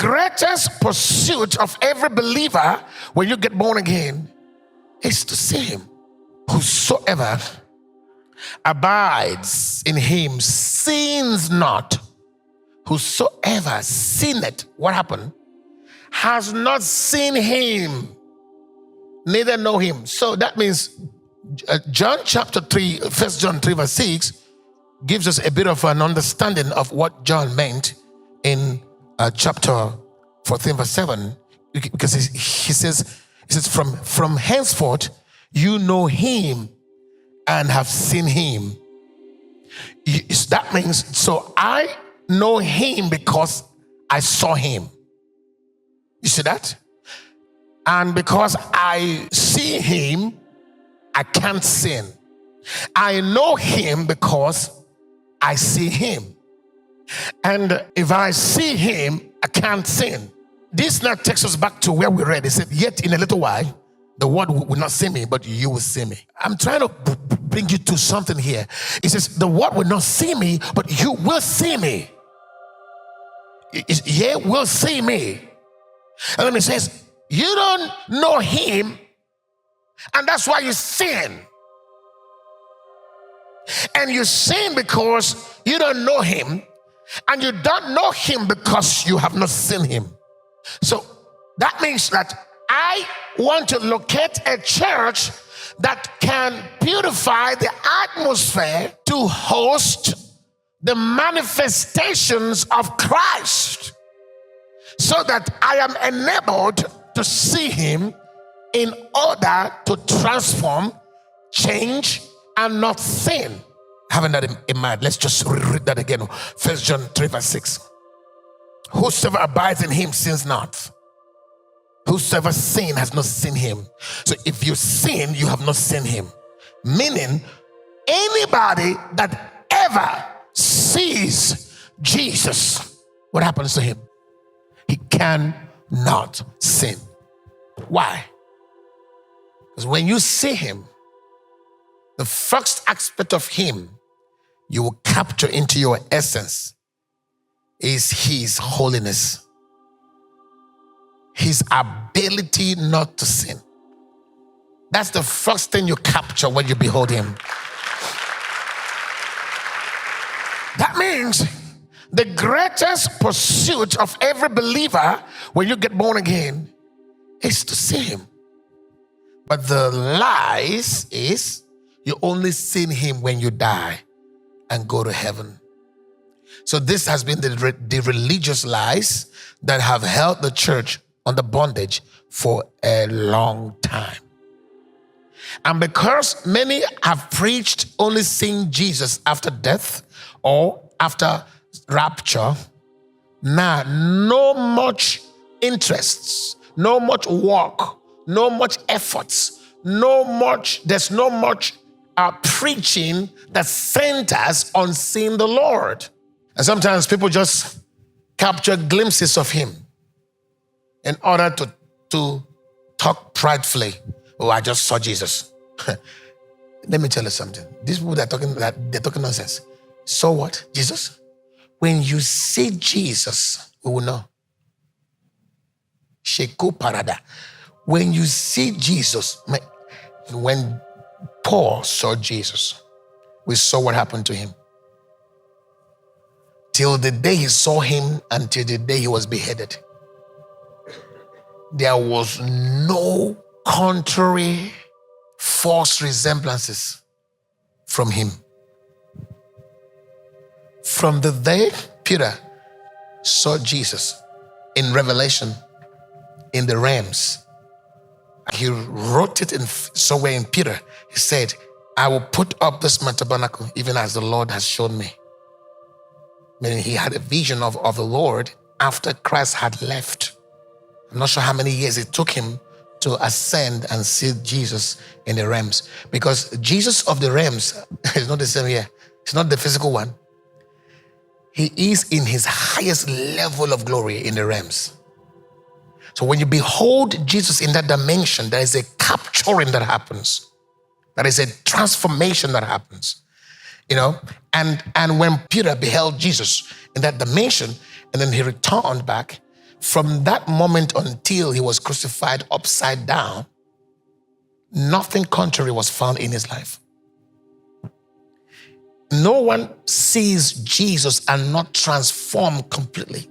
greatest pursuit of every believer when you get born again is to see him. Whosoever abides in him sins not. Whosoever sinneth, what happened? Has not seen him, neither know him. So that means John chapter 3, 1 John 3 verse 6 gives us a bit of an understanding of what John meant in chapter 14 verse 7, because he says from henceforth you know him and have seen him. That means, so I know him because I saw him. You see that? And because I see him, I can't sin. I know him because I see him. And if I see him, I can't sin. This now takes us back to where we read. It said, yet in a little while, the world will not see me, but you will see me. I'm trying to bring you to something here. It says, the world will not see me, but you will see me. Yeah, will see me. And then it says, you don't know him, and that's why you sin. And you sin because you don't know him, and you don't know him because you have not seen him. So that means that I want to locate a church that can beautify the atmosphere to host the manifestations of Christ, so that I am enabled to see him in order to transform, change, and not sin. Having that in mind, let's just read that again. 1 John 3 verse 6. Whosoever abides in him sins not. Whosoever sin has not seen him. So if you sin, you have not seen him. Meaning, anybody that ever sees Jesus, what happens to him? He cannot sin. Why? Because when you see him, the first aspect of him you will capture into your essence is his holiness, his ability not to sin. That's the first thing you capture when you behold him. That means the greatest pursuit of every believer when you get born again is to see him. But the lies is you only see him when you die and go to heaven. So this has been the religious lies that have held the church under bondage for a long time. And because many have preached only seeing Jesus after death or after rapture, now no much interests, no much work, no much efforts, there's no much preaching that centers on seeing the Lord. And sometimes people just capture glimpses of him in order to talk pridefully. Oh, I just saw Jesus. Let me tell you something. These people they're talking nonsense. So what? Jesus? When you see Jesus, we will know. Sheku parada. When you see Jesus, when Paul saw Jesus, we saw what happened to him. Till the day he saw him, until the day he was beheaded, there was no contrary false resemblances from him. From the day Peter saw Jesus in Revelation, in the realms, he wrote it in somewhere in Peter. He said, I will put up this my tabernacle even as the Lord has shown me. Meaning he had a vision of the Lord after Christ had left. I'm not sure how many years it took him to ascend and see Jesus in the realms. Because Jesus of the realms is not the same here. It's not the physical one. He is in his highest level of glory in the realms. So when you behold Jesus in that dimension, there is a capturing that happens. There is a transformation that happens. You know, and when Peter beheld Jesus in that dimension, and then he returned back from that moment until he was crucified upside down, nothing contrary was found in his life. No one sees Jesus and not transformed completely.